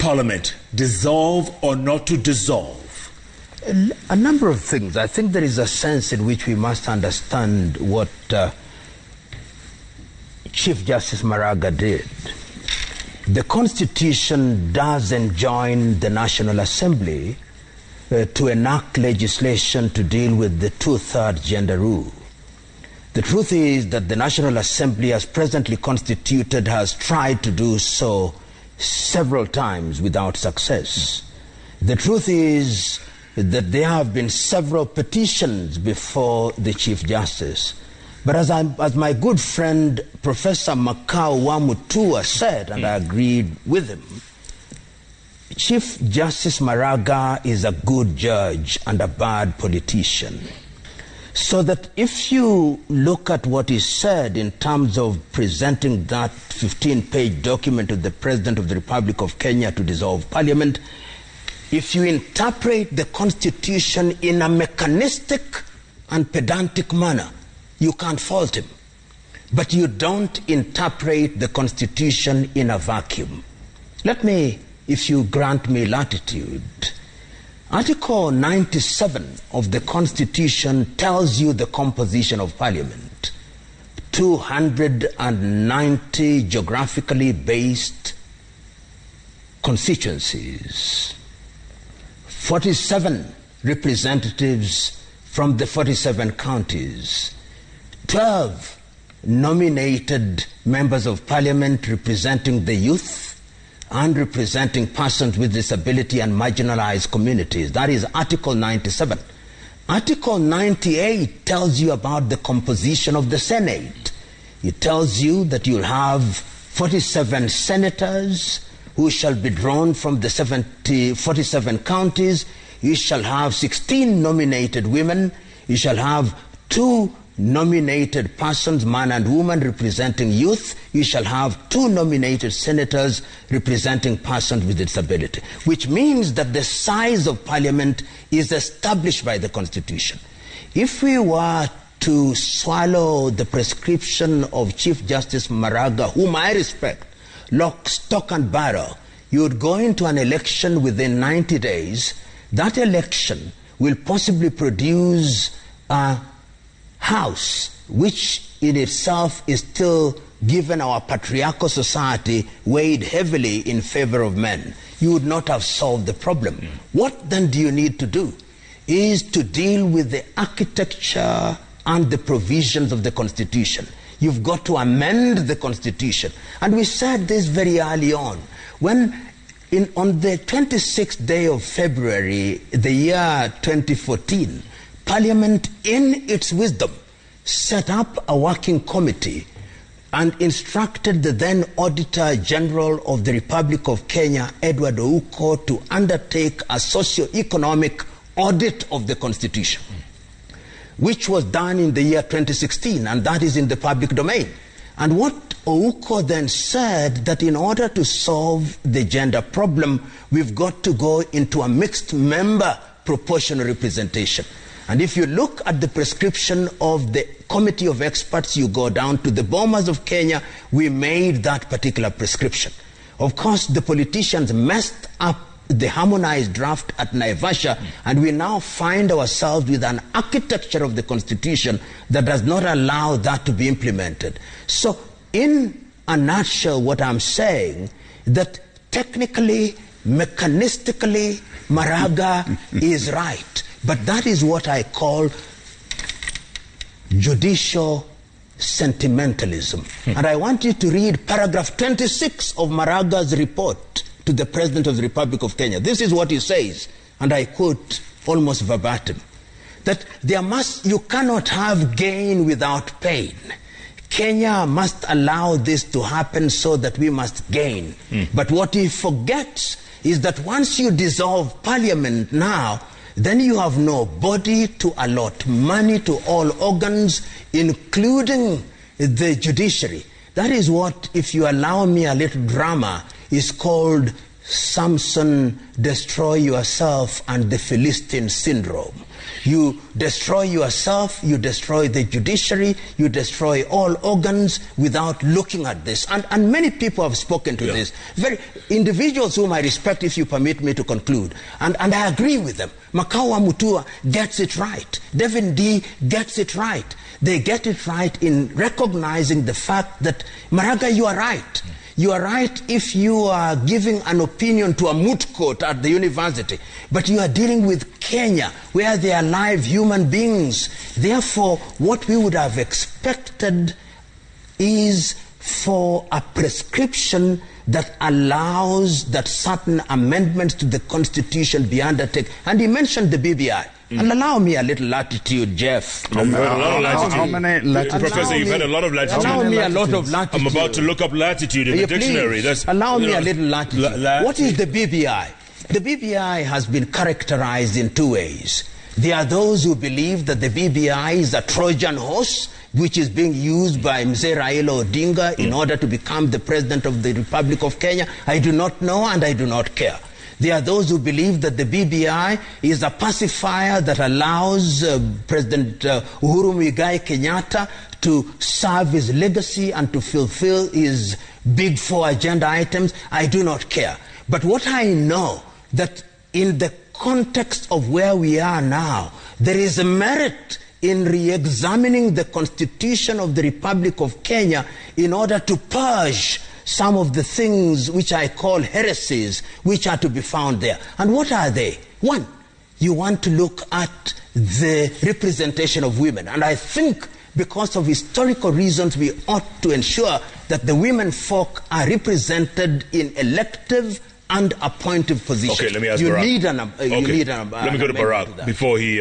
Parliament, dissolve or not to dissolve? A number of things. I think there is a sense in which we must understand what Chief Justice Maraga did. The Constitution does enjoin the National Assembly to enact legislation to deal with the two-thirds gender rule. The truth is that the National Assembly, as presently constituted, has tried to do so several times without success. The truth is that there have been several petitions before the Chief Justice. But as my good friend Professor Makau Wamutua said, and I agreed with him, Chief Justice Maraga is a good judge and a bad politician. So that if you look at what is said in terms of presenting that 15-page document to the President of the Republic of Kenya to dissolve Parliament, if you interpret the Constitution in a mechanistic and pedantic manner, you can't fault him. But you don't interpret the Constitution in a vacuum. Let me, if you grant me latitude, Article 97 of the Constitution tells you the composition of Parliament. 290 geographically based constituencies. 47 representatives from the 47 counties. 12 nominated members of Parliament representing the youth and representing persons with disability and marginalized communities. That is Article 97. Article 98 tells you about the composition of the Senate. It tells you that you'll have 47 senators who shall be drawn from the 47 counties. You shall have 16 nominated women. You shall have 2 nominated persons, man and woman, representing youth. You shall have 2 nominated senators representing persons with disability, which means that the size of Parliament is established by the Constitution. If we were to swallow the prescription of Chief Justice Maraga, whom I respect, lock, stock and barrel, you would go into an election within 90 days. That election will possibly produce a house which in itself is still, given our patriarchal society, weighed heavily in favor of men. You would not have solved the problem. What then do you need to do? Is to deal with the architecture and the provisions of the Constitution. You've got to amend the Constitution. And we said this very early on. When on the 26th day of February, the year 2014, Parliament, in its wisdom, set up a working committee and instructed the then Auditor General of the Republic of Kenya, Edward Ouko, to undertake a socio-economic audit of the Constitution, which was done in the year 2016, and that is in the public domain. And what Ouko then said, that in order to solve the gender problem, we've got to go into a mixed member proportional representation. And if you look at the prescription of the committee of experts, you go down to the Bomas of Kenya, we made that particular prescription. Of course, the politicians messed up the harmonized draft at Naivasha, and we now find ourselves with an architecture of the Constitution that does not allow that to be implemented. So, in a nutshell, what I'm saying, that technically, mechanistically, Maraga is right. But that is what I call judicial sentimentalism. And I want you to read paragraph 26 of Maraga's report to the President of the Republic of Kenya. This is what he says, and I quote almost verbatim, that you cannot have gain without pain. Kenya must allow this to happen so that we must gain. But what he forgets is that once you dissolve Parliament now, then you have no body to allot money to all organs, including the judiciary. That is what, if you allow me a little drama, is called Samson, destroy yourself and the Philistine syndrome. You destroy yourself, you destroy the judiciary, you destroy all organs without looking at this. And many people have spoken to this. Very individuals whom I respect, if you permit me to conclude. And I agree with them. Makawa Mutua gets it right. Devin D gets it right. They get it right in recognizing the fact that, Maraga, you are right. You are right if you are giving an opinion to a moot court at the university, but you are dealing with Kenya, where they are live human beings. Therefore, what we would have expected is for a prescription that allows that certain amendments to the Constitution be undertaken. And he mentioned the BBI. And allow me a little latitude, Jeff. You've had a lot of latitude. How many latitude? Professor, you've had a lot of latitude. Allow me a lot of latitude. I'm about to look up latitude in the dictionary. Allow me a little latitude. What is the BBI? The BBI has been characterized in two ways. There are those who believe that the BBI is a Trojan horse which is being used by Mzee Raila Odinga in order to become the president of the Republic of Kenya. I do not know and I do not care. There are those who believe that the BBI is a pacifier that allows President Uhuru Muigai Kenyatta to serve his legacy and to fulfill his big four agenda items. I do not care. But what I know, that in the context of where we are now, there is a merit in re-examining the Constitution of the Republic of Kenya in order to purge some of the things which I call heresies, which are to be found there. And what are they? One, you want to look at the representation of women. And I think because of historical reasons, we ought to ensure that the women folk are represented in elective and appointive positions. Okay, let me ask you Barack. Need an, let me go to Barack before he...